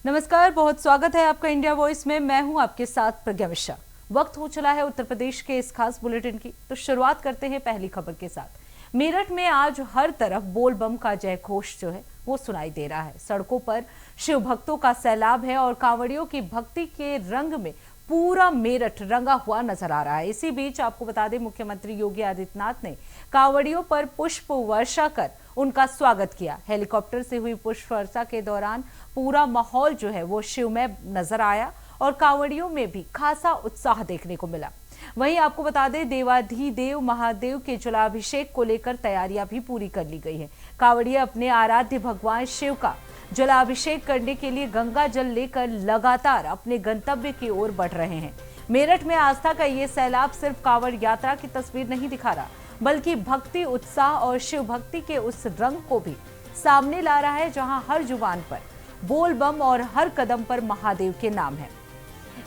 नमस्कार, बहुत स्वागत है आपका इंडिया वॉइस में। मैं हूं आपके साथ प्रज्ञा मिश्रा। वक्त हो चला है उत्तर प्रदेश के इस खास बुलेटिन की, तो शुरुआत करते हैं पहली खबर के साथ। मेरठ में आज हर तरफ बोल बम का जय घोष जो है वो सुनाई दे रहा है। सड़कों पर शिव भक्तों का सैलाब है और कांवड़ियों की भक्ति के रंग में पूरा मेरठ रंगा हुआ नजर आ रहा है। इसी बीच आपको बता दें, मुख्यमंत्री योगी आदित्यनाथ ने कांवड़ियों पर पुष्प वर्षा कर उनका स्वागत किया। हेलीकॉप्टर से हुई पुष्प वर्षा के दौरान पूरा माहौल जो है वो शिवमय नजर आया और कांवड़ियों में भी खासा उत्साह देखने को मिला। वहीं आपको बता दें, देवाधिदेव महादेव के जलाभिषेक को लेकर तैयारियां भी पूरी कर ली गई है। कांवड़िए अपने आराध्य भगवान शिव का जलाभिषेक करने के लिए गंगा जल लेकर लगातार अपने गंतव्य की ओर बढ़ रहे हैं। मेरठ में आस्था का ये सैलाब सिर्फ कांवड़ यात्रा की तस्वीर नहीं दिखा रहा, बल्कि भक्ति, उत्साह और शिव भक्ति के उस रंग को भी सामने ला रहा है, जहां हर जुबान पर बोल बम और हर कदम पर महादेव के नाम है।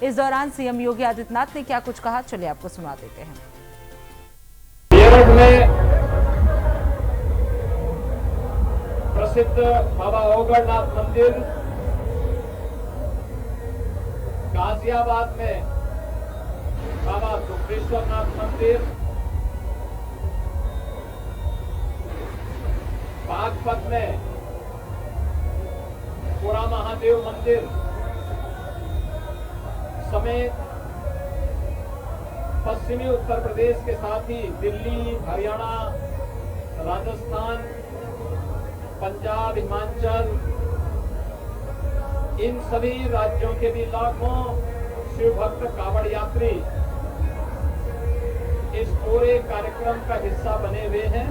इस दौरान सीएम योगी आदित्यनाथ ने क्या कुछ कहा, चलिए आपको सुना देते हैं। मेरठ में प्रसिद्ध बाबा ओगड़नाथ मंदिर, गाजियाबाद में बाबा दुखेश्वरनाथ मंदिर, बागपत में पुरा महादेव मंदिर समेत पश्चिमी उत्तर प्रदेश के साथ ही दिल्ली, हरियाणा, राजस्थान, पंजाब, हिमाचल, इन सभी राज्यों के भी लाखों शिव भक्त कांवड़ यात्री इस पूरे कार्यक्रम का हिस्सा बने हुए हैं।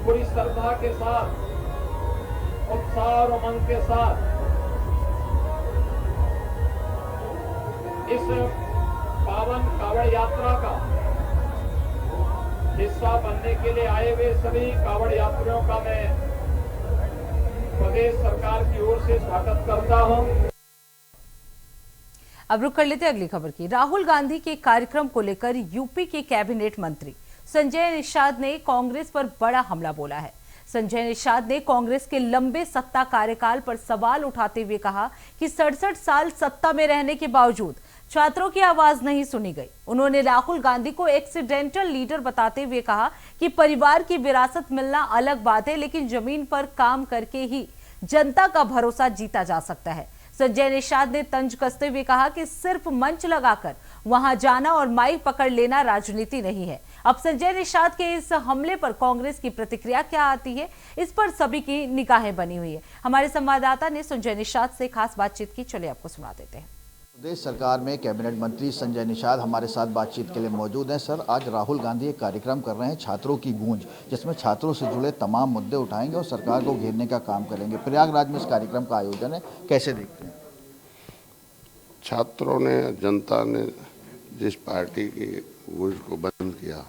पूरी श्रद्धा के साथ, उत्साह और उमंग के साथ इस पावन कांवड़ यात्रा का हिस्सा बनने के लिए आए हुए सभी कांवड़ यात्रियों का मैं प्रदेश सरकार की ओर से स्वागत करता हूं। अब रुक कर लेते अगली खबर की। राहुल गांधी के कार्यक्रम को लेकर यूपी के कैबिनेट मंत्री संजय निषाद ने कांग्रेस पर बड़ा हमला बोला है। संजय निषाद ने कांग्रेस के लंबे सत्ता कार्यकाल पर सवाल उठाते हुए कहा कि 67 साल सत्ता में रहने के बावजूद छात्रों की आवाज नहीं सुनी गई। उन्होंने राहुल गांधी को एक्सीडेंटल लीडर बताते हुए कहा कि परिवार की विरासत मिलना अलग बात है, लेकिन जमीन पर काम करके ही जनता का भरोसा जीता जा सकता है। संजय निषाद ने तंज कसते हुए कहा कि सिर्फ मंच लगाकर वहां जाना और माइक पकड़ लेना राजनीति नहीं है। अब संजय निषाद के इस हमले पर कांग्रेस की प्रतिक्रिया क्या आती है, इस पर सभी की निगाहें बनी हुई है। हमारे संवाददाता ने संजय निषाद से खास बातचीत की, चलिए आपको सुना देते हैं। प्रदेश सरकार में कैबिनेट मंत्री संजय निषाद हमारे साथ बातचीत के लिए मौजूद हैं। सर, आज राहुल गांधी एक कार्यक्रम कर रहे हैं, छात्रों की गूंज, जिसमें छात्रों से जुड़े तमाम मुद्दे उठाएंगे और सरकार को घेरने का काम करेंगे। प्रयागराज में इस कार्यक्रम का आयोजन है, कैसे देखते हैं? छात्रों ने, जनता ने जिस पार्टी की गूंज को बंद किया,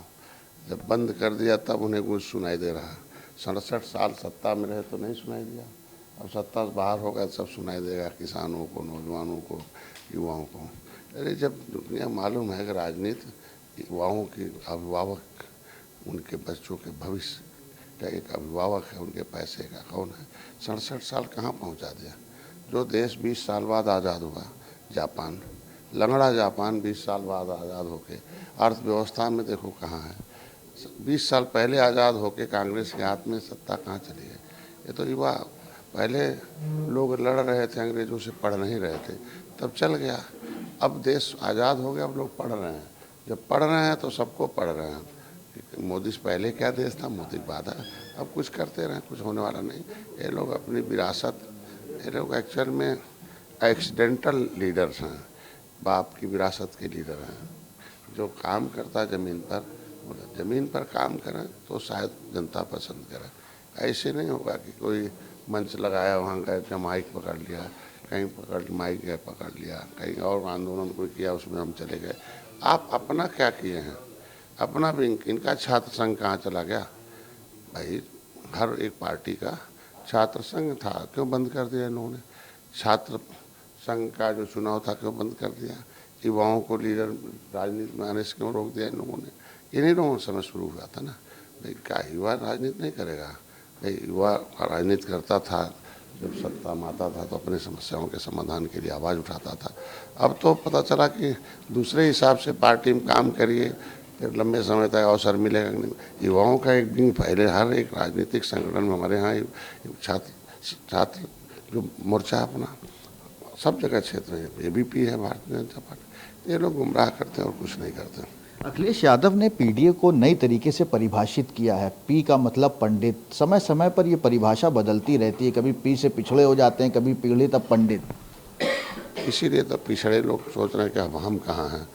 जब बंद कर दिया तब उन्हें गूंज सुनाई दे रहा है। 67 साल सत्ता में रहे तो नहीं सुनाई दिया, अब सत्ता से बाहर होगा सब सुनाई देगा, किसानों को, नौजवानों को, युवाओं को। अरे जब दुनिया मालूम है कि राजनीति युवाओं के अभिभावक, उनके बच्चों के भविष्य का एक अभिभावक है, उनके पैसे का कौन है। 67 साल कहाँ पहुँचा दिया। जो देश 20 साल बाद आज़ाद हुआ, जापान, लंगड़ा जापान 20 साल बाद आज़ाद होके अर्थव्यवस्था में देखो कहाँ है। 20 साल पहले आज़ाद होके कांग्रेस के हाथ में सत्ता कहाँ चली है। ये तो युवा, पहले लोग लड़ रहे थे अंग्रेजों से, पढ़ नहीं रहे थे, तब चल गया। अब देश आज़ाद हो गया, अब लोग पढ़ रहे हैं। जब पढ़ रहे हैं तो सबको पढ़ रहे हैं। मोदी से पहले क्या देश था, मोदी के बाद है। अब कुछ करते रहें, कुछ होने वाला नहीं। ये लोग अपनी विरासत, ये लोग एक्चुअल में एक्सीडेंटल लीडर्स हैं, बाप की विरासत के लीडर हैं। जो काम करता ज़मीन पर काम करें तो शायद जनता पसंद करे। ऐसे नहीं होगा कि कोई मंच लगाया, वहाँ गए, माइक पकड़ लिया, कहीं माइक पकड़ लिया, कहीं और आंदोलन कोई किया, उसमें हम चले गए। आप अपना क्या किए हैं? अपना भी इनका छात्र संघ कहाँ चला गया भाई? हर एक पार्टी का छात्र संघ था, क्यों बंद कर दिया इन्होंने? छात्र संघ का जो चुनाव था क्यों बंद कर दिया? युवाओं को लीडर राजनीति में आने से क्यों रोक दिया इन लोगों ने? इन्हीं लोगों समय शुरू हुआ था ना भाई। क्या युवा राजनीति नहीं करेगा? युवा राजनीति करता था, जब सत्ता में आता था तो अपनी समस्याओं के समाधान के लिए आवाज़ उठाता था। अब तो पता चला कि दूसरे हिसाब से पार्टी में काम करिए, फिर लंबे समय तक अवसर मिलेगा नहीं। युवाओं का एक विंग पहले हर एक राजनीतिक संगठन में हमारे यहाँ छात्र जो मोर्चा अपना सब जगह क्षेत्र है, ABP है, भारतीय जनता पार्टी, ये लोग गुमराह करते हैं और कुछ नहीं करते। अखिलेश यादव ने पीडीए को नई तरीके से परिभाषित किया है। पी का मतलब पंडित। समय समय पर ये परिभाषा बदलती रहती है, कभी पी से पिछड़े हो जाते हैं, कभी पीड़ित, अब पंडित। इसीलिए तो पिछड़े लोग सोच रहे हैं कि अब हम कहाँ हैं।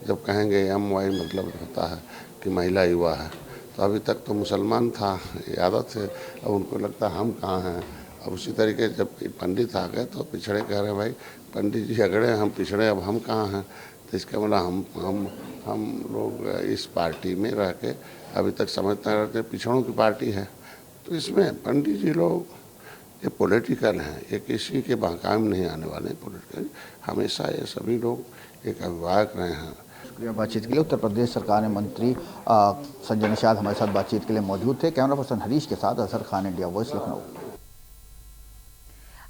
जब कहेंगे MY मतलब होता है कि महिला युवा है, तो अभी तक तो मुसलमान था, ये आदत है, अब उनको लगता है हम कहाँ हैं। अब उसी तरीके जब पंडित आ गए तो पिछड़े कह रहे हैं भाई पंडित जी अगड़े, हम पिछड़े, अब हम कहाँ हैं। तो इसका मतलब हम लोग इस पार्टी में रह के अभी तक समझते रहते पिछड़ों की पार्टी है। तो इसमें पंडित जी लोग ये पॉलिटिकल हैं, ये किसी के काम नहीं आने वाले पॉलिटिकल। हमेशा ये सभी लोग एक अभिभावक रहे हैं। शुक्रिया बातचीत के लिए। उत्तर प्रदेश सरकार में मंत्री संजय निषाद हमारे साथ बातचीत के लिए मौजूद थे। कैमरा पर्सन हरीश के साथ अजहर खान, इंडिया वॉइस, लखनऊ।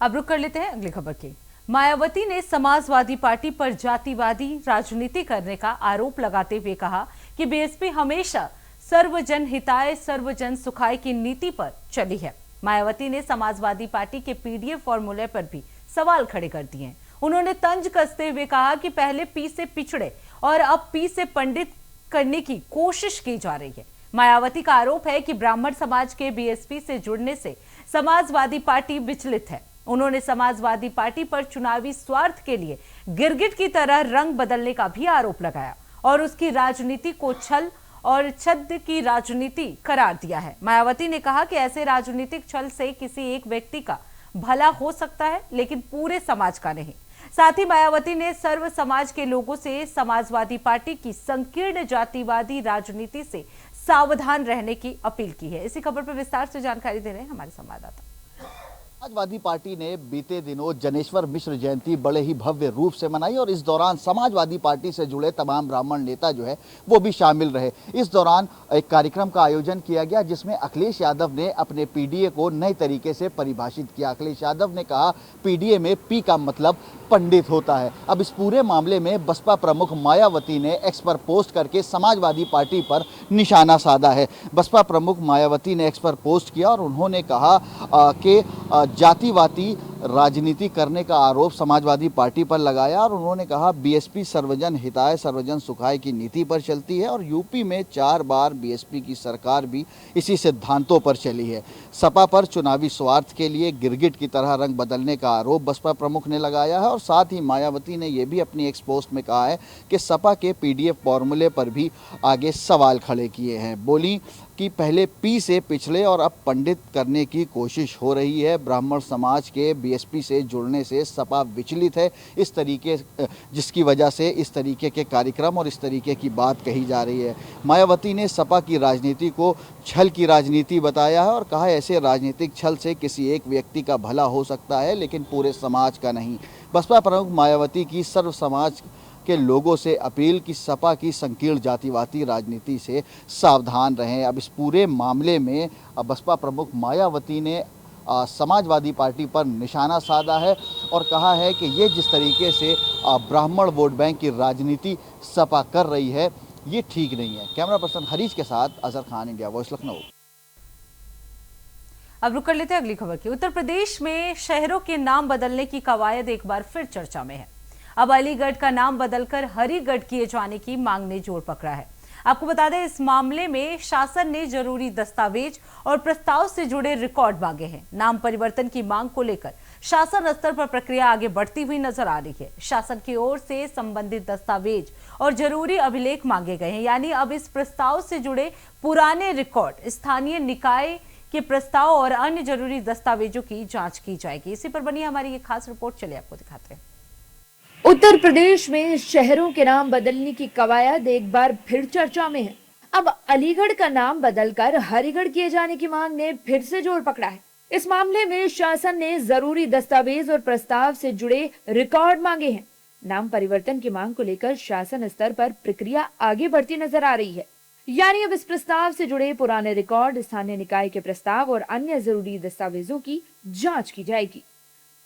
अब रुक कर लेते हैं अगली खबर की। मायावती ने समाजवादी पार्टी पर जातिवादी राजनीति करने का आरोप लगाते हुए कहा कि बीएसपी हमेशा सर्वजन हिताय सर्वजन सुखाय की नीति पर चली है। मायावती ने समाजवादी पार्टी के पीडीए फॉर्मूले पर भी सवाल खड़े कर दिए हैं। उन्होंने तंज कसते हुए कहा कि पहले पी से पिछड़े और अब पी से पंडित करने की कोशिश की जा रही है। मायावती का आरोप है कि ब्राह्मण समाज के बीएसपी से जुड़ने से समाजवादी पार्टी विचलित है। उन्होंने समाजवादी पार्टी पर चुनावी स्वार्थ के लिए गिरगिट की तरह रंग बदलने का भी आरोप लगाया और उसकी राजनीति को छल और छद्म की राजनीति करार दिया है। मायावती ने कहा कि ऐसे राजनीतिक छल से किसी एक व्यक्ति का भला हो सकता है, लेकिन पूरे समाज का नहीं। साथ ही मायावती ने सर्व समाज के लोगों से समाजवादी पार्टी की संकीर्ण जातिवादी राजनीति से सावधान रहने की अपील की है। इसी खबर पर विस्तार से जानकारी दे रहे हैं हमारे संवाददाता। समाजवादी पार्टी ने बीते दिनों जनेश्वर मिश्र जयंती बड़े ही भव्य रूप से मनाई और इस दौरान समाजवादी पार्टी से जुड़े तमाम ब्राह्मण नेता जो है वो भी शामिल रहे। इस दौरान एक कार्यक्रम का आयोजन किया गया जिसमें अखिलेश यादव ने अपने पीडीए को नए तरीके से परिभाषित किया। अखिलेश यादव ने कहा पीडीए में पी का मतलब पंडित होता है। अब इस पूरे मामले में बसपा प्रमुख मायावती ने एक्स पर पोस्ट करके समाजवादी पार्टी पर निशाना साधा है। बसपा प्रमुख मायावती ने एक्स पर पोस्ट किया और उन्होंने कहा कि जातिवादी राजनीति करने का आरोप समाजवादी पार्टी पर लगाया और उन्होंने कहा बीएसपी सर्वजन हिताय सर्वजन सुखाय की नीति पर चलती है और यूपी में 4 बार बीएसपी की सरकार भी इसी सिद्धांतों पर चली है। सपा पर चुनावी स्वार्थ के लिए गिरगिट की तरह रंग बदलने का आरोप बसपा प्रमुख ने लगाया है और साथ ही मायावती ने यह भी अपनी एक्स पोस्ट में कहा है कि सपा के पीडीएफ फॉर्मूले पर भी आगे सवाल खड़े किए हैं। बोली कि पहले पी से पिछड़े और अब पंडित करने की कोशिश हो रही है। ब्राह्मण समाज के बीएसपी से जुड़ने से सपा विचलित है, इस तरीके जिसकी वजह से इस तरीके के कार्यक्रम और इस तरीके की बात कही जा रही है। मायावती ने सपा की राजनीति को छल की राजनीति बताया है और कहा ऐसे राजनीतिक छल से किसी एक व्यक्ति का भला हो सकता है, लेकिन पूरे समाज का नहीं। बसपा प्रमुख मायावती की सर्व समाज के लोगों से अपील कि सपा की संकीर्ण जातिवादी राजनीति से सावधान रहें। अब इस पूरे मामले में बसपा प्रमुख मायावती ने समाजवादी पार्टी पर निशाना साधा है और कहा है कि ये जिस तरीके से ब्राह्मण वोट बैंक की राजनीति सपा कर रही है ये ठीक नहीं है। कैमरा पर्सन हरीश के साथ अजहर खान, इंडिया वॉइस, लखनऊ। अब रुक कर लेते हैं अगली खबर की। उत्तर प्रदेश में शहरों के नाम बदलने की कवायद एक बार फिर चर्चा में है। अब अलीगढ़ का नाम बदलकर हरिगढ़ किए जाने की मांग ने जोर पकड़ा है। आपको बता दें इस मामले में शासन ने जरूरी दस्तावेज और प्रस्ताव से जुड़े रिकॉर्ड मांगे हैं। नाम परिवर्तन की मांग को लेकर शासन स्तर पर प्रक्रिया आगे बढ़ती हुई नजर आ रही है। शासन की ओर से संबंधित दस्तावेज और जरूरी अभिलेख मांगे गए हैं, यानी अब इस प्रस्ताव से जुड़े पुराने रिकॉर्ड, स्थानीय निकाय के प्रस्ताव और अन्य जरूरी दस्तावेजों की जांच की जाएगी। इसी पर बनी हमारी ये खास रिपोर्ट, चलिए आपको दिखाते हैं। उत्तर प्रदेश में शहरों के नाम बदलने की कवायद एक बार फिर चर्चा में है। अब अलीगढ़ का नाम बदलकर हरिगढ़ किए जाने की मांग ने फिर से जोर पकड़ा है। इस मामले में शासन ने जरूरी दस्तावेज और प्रस्ताव से जुड़े रिकॉर्ड मांगे हैं। नाम परिवर्तन की मांग को लेकर शासन स्तर पर प्रक्रिया आगे बढ़ती नजर आ रही है। यानी अब इस प्रस्ताव से जुड़े पुराने रिकॉर्ड, स्थानीय निकाय के प्रस्ताव और अन्य जरूरी दस्तावेजों की जांच की जाएगी।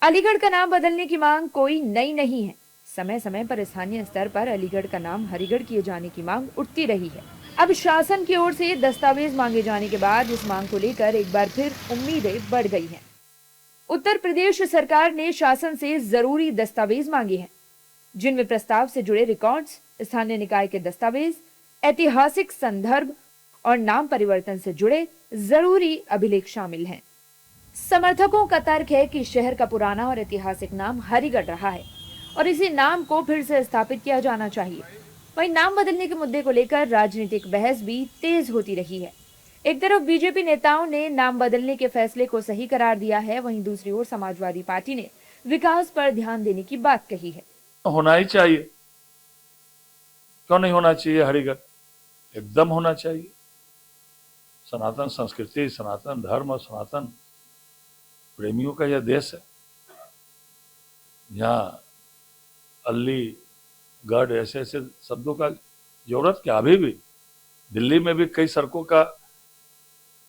अलीगढ़ का नाम बदलने की मांग कोई नई नहीं है। समय समय पर स्थानीय स्तर पर अलीगढ़ का नाम हरिगढ़ किए जाने की मांग उठती रही है। अब शासन की ओर से दस्तावेज मांगे जाने के बाद इस मांग को लेकर एक बार फिर उम्मीदें बढ़ गई हैं। उत्तर प्रदेश सरकार ने शासन से जरूरी दस्तावेज मांगे हैं, जिनमें प्रस्ताव से जुड़े रिकॉर्ड्स, स्थानीय निकाय के दस्तावेज, ऐतिहासिक संदर्भ और नाम परिवर्तन से जुड़े जरूरी अभिलेख शामिल हैं। समर्थकों का तर्क है कि शहर का पुराना और ऐतिहासिक नाम हरिगढ़ रहा है और इसी नाम को फिर से स्थापित किया जाना चाहिए। वहीं नाम बदलने के मुद्दे को लेकर राजनीतिक बहस भी तेज होती रही है। एक तरफ बीजेपी नेताओं ने नाम बदलने के फैसले को सही करार दिया है, वहीं दूसरी ओर समाजवादी पार्टी ने विकास पर ध्यान देने की बात कही है। होना ही चाहिए, क्यों नहीं होना चाहिए? हरिगढ़ एकदम होना चाहिए। सनातन संस्कृति, सनातन धर्म और सनातन प्रेमियों का यह देश है। यहाँ अली, गढ़, ऐसे ऐसे शब्दों का जरूरत क्या? अभी भी दिल्ली में भी कई सड़कों का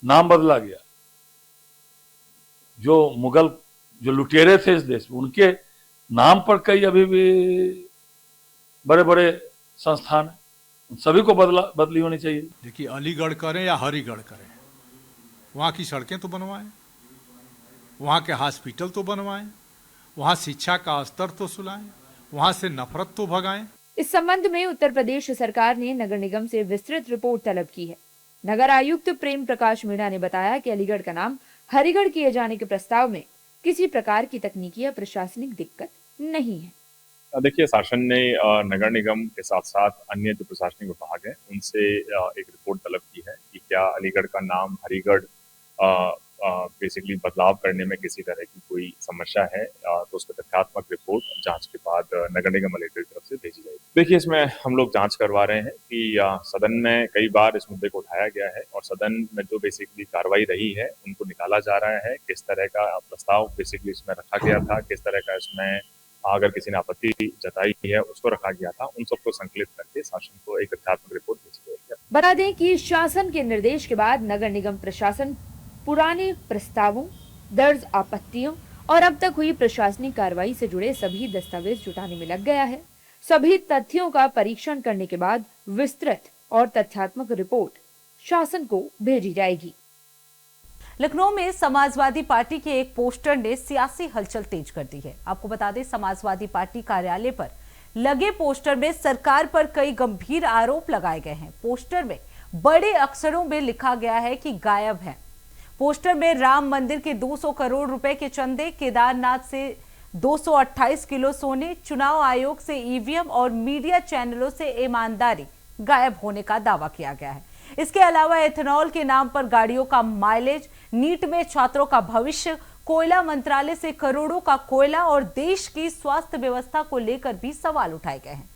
नाम बदला गया। जो मुगल, जो लुटेरे थे इस देश में, उनके नाम पर कई अभी भी बड़े बड़े संस्थान हैं, उन सभी को बदली होनी चाहिए। देखिए, अलीगढ़ करें या हरिगढ़ करें, वहाँ की सड़कें तो बनवाएं, वहाँ के हॉस्पिटल तो बनवाएं, वहाँ शिक्षा का स्तर तो सुधारें, वहाँ से नफरत तो भगाएं। इस संबंध में उत्तर प्रदेश सरकार ने नगर निगम से विस्तृत रिपोर्ट तलब की है। नगर आयुक्त प्रेम प्रकाश मीणा ने बताया कि अलीगढ़ का नाम हरिगढ़ किए जाने के प्रस्ताव में किसी प्रकार की तकनीकी या प्रशासनिक दिक्कत नहीं है। देखिए, शासन ने नगर निगम के साथ साथ अन्य जो प्रशासनिक विभाग है उनसे एक रिपोर्ट तलब की है कि क्या अलीगढ़ का नाम हरिगढ़ बेसिकली बदलाव करने में किसी तरह की कोई समस्या है, तो उस पर तथ्यात्मक रिपोर्ट जांच के बाद नगर निगम अलीगढ़ की तरफ से भेजी जाएगी। देखिए, इसमें हम लोग जांच करवा रहे हैं कि सदन में कई बार इस मुद्दे को उठाया गया है और सदन में जो बेसिकली कार्रवाई रही है उनको निकाला जा रहा है। किस तरह का प्रस्ताव बेसिकली इसमें रखा गया था, किस तरह का इसमें अगर किसी ने आपत्ति जताई है उसको रखा गया था, उन सबको संकलित करके शासन को एक तथ्यात्मक रिपोर्ट भेजी जाएगी। बता दें कि शासन के निर्देश के बाद नगर निगम प्रशासन पुराने प्रस्तावों, दर्ज आपत्तियों और अब तक हुई प्रशासनिक कार्रवाई से जुड़े सभी दस्तावेज जुटाने में लग गया है। सभी तथ्यों का परीक्षण करने के बाद विस्तृत और तथ्यात्मक रिपोर्ट शासन को भेजी जाएगी। लखनऊ में समाजवादी पार्टी के एक पोस्टर ने सियासी हलचल तेज कर दी है। आपको बता दें, समाजवादी पार्टी कार्यालय पर लगे पोस्टर में सरकार पर कई गंभीर आरोप लगाए गए हैं। पोस्टर में बड़े अक्षरों में लिखा गया है कि गायब है। पोस्टर में राम मंदिर के 200 करोड़ रुपए के चंदे, केदारनाथ से 228 किलो सोने, चुनाव आयोग से ईवीएम और मीडिया चैनलों से ईमानदारी गायब होने का दावा किया गया है। इसके अलावा एथेनॉल के नाम पर गाड़ियों का माइलेज, नीट में छात्रों का भविष्य, कोयला मंत्रालय से करोड़ों का कोयला और देश की स्वास्थ्य व्यवस्था को लेकर भी सवाल उठाए गए हैं।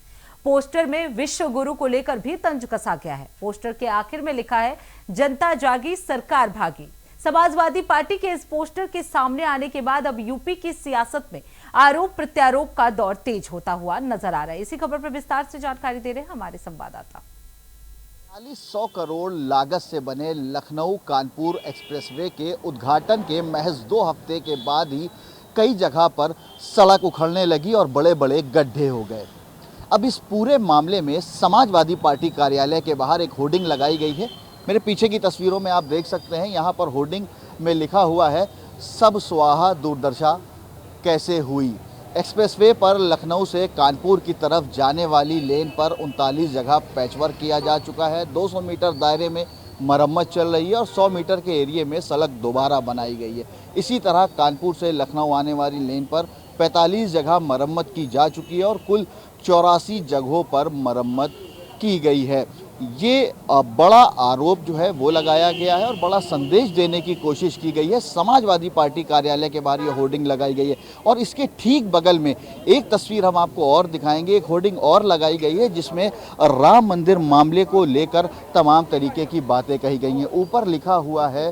पोस्टर में विश्व गुरु को लेकर भी तंज कसा गया है। पोस्टर के आखिर में लिखा है, जनता जागी सरकार भागी। समाजवादी पार्टी के इस पोस्टर के सामने आने के बाद अब यूपी की सियासत में आरोप प्रत्यारोप का दौर तेज होता हुआ नजर आ रहा है। इसी खबर पर विस्तार से जानकारी दे रहे हैं हमारे संवाददाता। 100 करोड़ लागत से बने लखनऊ कानपुर एक्सप्रेसवे के उद्घाटन के महज 2 हफ्ते के बाद ही कई जगह पर सड़क उखड़ने लगी और बड़े बड़े गड्ढे हो गए। अब इस पूरे मामले में समाजवादी पार्टी कार्यालय के बाहर एक होर्डिंग लगाई गई है। मेरे पीछे की तस्वीरों में आप देख सकते हैं, यहाँ पर होर्डिंग में लिखा हुआ है, सब स्वाहा दुर्दशा कैसे हुई। एक्सप्रेसवे पर लखनऊ से कानपुर की तरफ जाने वाली लेन पर 39 जगह पैचवर्क किया जा चुका है। 200 मीटर दायरे में मरम्मत चल रही है और 100 मीटर के एरिए में सड़क दोबारा बनाई गई है। इसी तरह कानपुर से लखनऊ आने वाली लेन पर 45 जगह मरम्मत की जा चुकी है और कुल 84 जगहों पर मरम्मत की गई है। ये बड़ा आरोप जो है वो लगाया गया है और बड़ा संदेश देने की कोशिश की गई है। समाजवादी पार्टी कार्यालय के बाहर ये होर्डिंग लगाई गई है और इसके ठीक बगल में एक तस्वीर हम आपको और दिखाएंगे। एक होर्डिंग और लगाई गई है जिसमें राम मंदिर मामले को लेकर तमाम तरीके की बातें कही गई हैं। ऊपर लिखा हुआ है,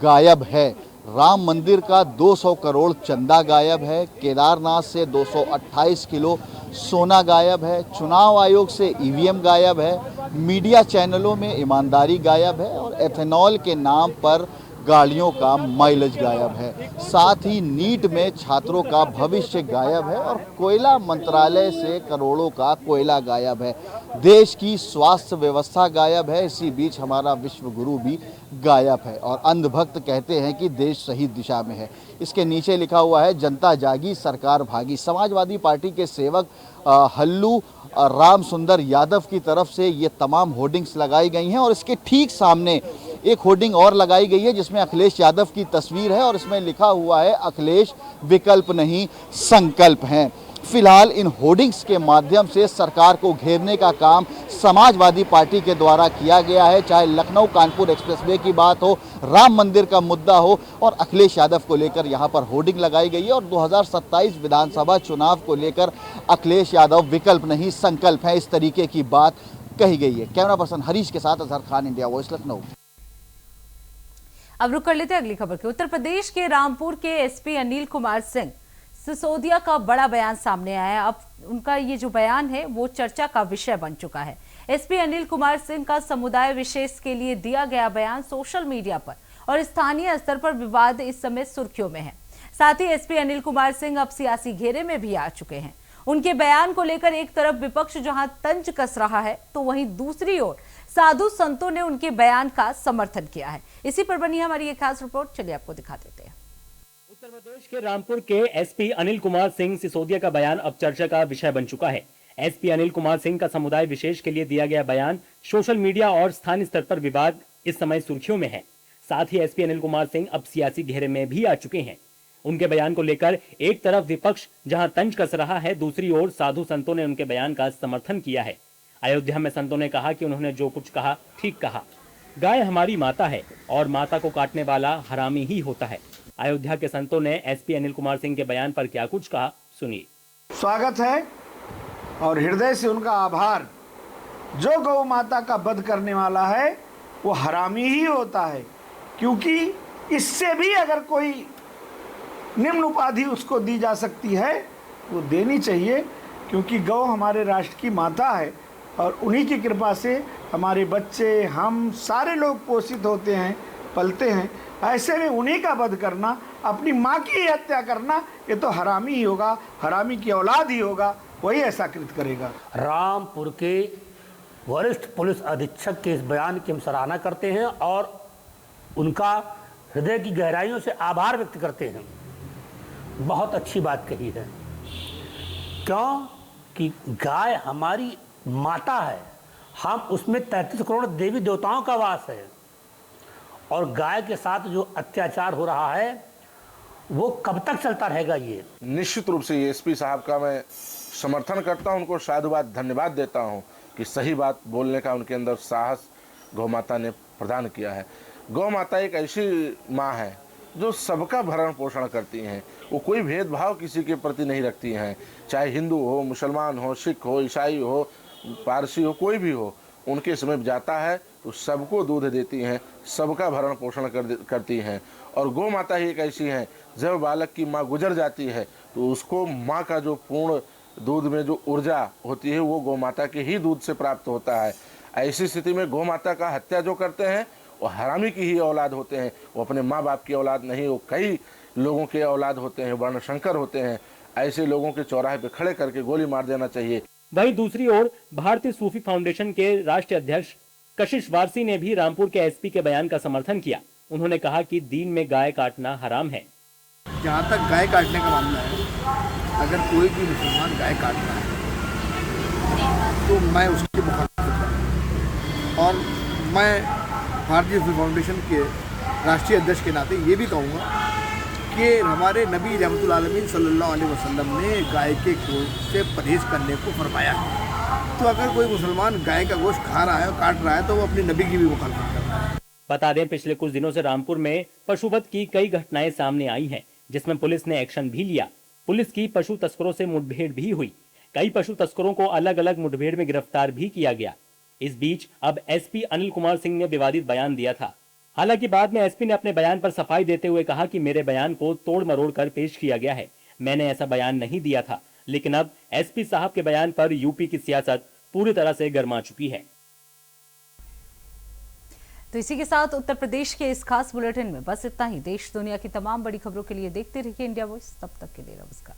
गायब है। राम मंदिर का 200 करोड़ चंदा गायब है। केदारनाथ से 228 किलो सोना गायब है। चुनाव आयोग से ईवीएम गायब है। मीडिया चैनलों में ईमानदारी गायब है और एथेनॉल के नाम पर गाड़ियों का माइलेज गायब है। साथ ही नीट में छात्रों का भविष्य गायब है और कोयला मंत्रालय से करोड़ों का कोयला गायब है। देश की स्वास्थ्य व्यवस्था गायब है। इसी बीच हमारा विश्व गुरु भी गायब है और अंधभक्त कहते हैं कि देश सही दिशा में है। इसके नीचे लिखा हुआ है, जनता जागी सरकार भागी। समाजवादी पार्टी के सेवक हल्लू राम सुंदर यादव की तरफ से ये तमाम होर्डिंग्स लगाई गई हैं और इसके ठीक सामने एक होर्डिंग और लगाई गई है जिसमें अखिलेश यादव की तस्वीर है और इसमें लिखा हुआ है, अखिलेश विकल्प नहीं संकल्प हैं। फिलहाल इन होर्डिंग्स के माध्यम से सरकार को घेरने का काम समाजवादी पार्टी के द्वारा किया गया है। चाहे लखनऊ कानपुर एक्सप्रेसवे की बात हो, राम मंदिर का मुद्दा हो और अखिलेश यादव को लेकर यहां पर होर्डिंग लगाई गई है और 2027 विधानसभा चुनाव को लेकर अखिलेश यादव विकल्प नहीं संकल्प है, इस तरीके की बात कही गई है। कैमरा पर्सन हरीश के साथ अजहर खान, इंडिया वॉइस, लखनऊ। अब रुक कर लेते हैं अगली खबर की। उत्तर प्रदेश के रामपुर के एसपी अनिल कुमार सिंह सिसोदिया का बड़ा बयान सामने आया है। अब उनका ये जो बयान है वो चर्चा का विषय बन चुका है। एसपी अनिल कुमार सिंह का समुदाय विशेष के लिए दिया गया बयान सोशल मीडिया पर और स्थानीय स्तर पर विवाद इस समय सुर्खियों में है। साथ ही एसपी अनिल कुमार सिंह अब सियासी घेरे में भी आ चुके हैं। उनके बयान को लेकर एक तरफ विपक्ष जहां तंज कस रहा है तो वहीं दूसरी ओर साधु संतों ने उनके बयान का समर्थन किया है। इसी पर बनी हमारी एक खास रिपोर्ट, चलिए आपको दिखा देते हैं। उत्तर प्रदेश के रामपुर के एसपी अनिल कुमार सिंह सिसोदिया का बयान अब चर्चा का विषय बन चुका है। एसपी अनिल कुमार सिंह का समुदाय विशेष के लिए दिया गया बयान सोशल मीडिया और स्थानीय स्तर पर विवाद इस समय सुर्खियों में है। साथ ही एसपी अनिल कुमार सिंह अब सियासी घेरे में भी आ चुके हैं। उनके बयान को लेकर एक तरफ विपक्ष जहां तंज कस रहा है, दूसरी ओर साधु संतों ने उनके बयान का समर्थन किया है। अयोध्या में संतों ने कहा कि उन्होंने जो कुछ कहा ठीक कहा। गाय हमारी माता है और माता को काटने वाला हरामी ही होता है। अयोध्या के संतों ने एसपी अनिल कुमार सिंह के बयान पर क्या कुछ कहा, सुनिए। स्वागत है और हृदय से उनका आभार। जो गौ माता का वध करने वाला है वो हरामी ही होता है, क्योंकि इससे भी अगर कोई निम्न उपाधि उसको दी जा सकती है वो देनी चाहिए, क्योंकि गौ हमारे राष्ट्र की माता है और उन्हीं की कृपा से हमारे बच्चे, हम सारे लोग पोषित होते हैं, पलते हैं। ऐसे में उन्हीं का वध करना, अपनी माँ की हत्या करना, ये तो हरामी ही होगा, हरामी की औलाद ही होगा, वही ऐसा कृत करेगा। रामपुर के वरिष्ठ पुलिस अधीक्षक के इस बयान की हम सराहना करते हैं और उनका हृदय की गहराइयों से आभार व्यक्त करते हैं। बहुत अच्छी बात कही है, क्यों कि गाय हमारी माता है, हम उसमें 33 करोड़ देवी देवताओं का वास है और गाय के साथ जो अत्याचार हो रहा है वो कब तक चलता रहेगा। ये निश्चित रूप से एसपी साहब का मैं समर्थन करता हूं, उनको साधुवाद धन्यवाद देता हूं कि सही बात बोलने का उनके अंदर साहस गौ माता ने प्रदान किया है। गौ माता एक ऐसी माँ है जो सबका भरण पोषण करती हैं, वो कोई भेदभाव किसी के प्रति नहीं रखती हैं, चाहे हिंदू हो, मुसलमान हो, सिख हो, ईसाई हो, पारसी हो, कोई भी हो, उनके समीप जाता है तो सबको दूध देती हैं, सबका भरण पोषण करती हैं। और गौ माता ही एक ऐसी है, जब बालक की माँ गुजर जाती है तो उसको माँ का जो पूर्ण दूध में जो ऊर्जा होती है वो गौ माता के ही दूध से प्राप्त होता है। ऐसी स्थिति में गौ माता का हत्या जो करते हैं वो हरामी की ही औलाद होते हैं, वो अपने माँ बाप की औलाद नहीं, वो कई लोगों के औलाद होते हैं, वर्णशंकर होते हैं। ऐसे लोगों के चौराहे पे खड़े करके गोली मार देना चाहिए। वहीं दूसरी ओर भारतीय सूफी फाउंडेशन के राष्ट्रीय अध्यक्ष कशिश वारसी ने भी रामपुर के एसपी के बयान का समर्थन किया। उन्होंने कहा कि दीन में गाय काटना हराम है। जहाँ तक गाय काटने का मामला है, अगर कोई भी मुसलमान गाय काटना है तो मैं उसकी मुखालफत करूँगा और मैं भारतीय सूफी फाउंडेशन के राष्ट्रीय अध्यक्ष के नाते ये भी कहूँगा कि हमारे नबी रहमतुल आलमीन सल्लल्लाहु अलैहि वसल्लम ने गाय के गोश्त से परहेज करने को फरमाया है। तो अगर कोई मुसलमान गाय का गोश्त खा रहा है और काट रहा है तो वो अपने नबी की भी मुखालफत कर रहा है। बता दें, पिछले कुछ दिनों से रामपुर में पशुवध की कई घटनाएं सामने आई हैं, जिसमें पुलिस ने एक्शन भी लिया। पुलिस की पशु तस्करों से मुठभेड़ भी हुई। कई पशु तस्करों को अलग अलग मुठभेड़ में गिरफ्तार भी किया गया। इस बीच अब एसपी अनिल कुमार सिंह ने विवादित बयान दिया था। हालांकि बाद में एसपी ने अपने बयान पर सफाई देते हुए कहा कि मेरे बयान को तोड़ मरोड़ कर पेश किया गया है, मैंने ऐसा बयान नहीं दिया था। लेकिन अब एसपी साहब के बयान पर यूपी की सियासत पूरी तरह से गर्मा चुकी है। तो इसी के साथ उत्तर प्रदेश के इस खास बुलेटिन में बस इतना ही। देश दुनिया की तमाम बड़ी खबरों के लिए देखते रहिए इंडिया वॉइस। तब तक के लिए नमस्कार।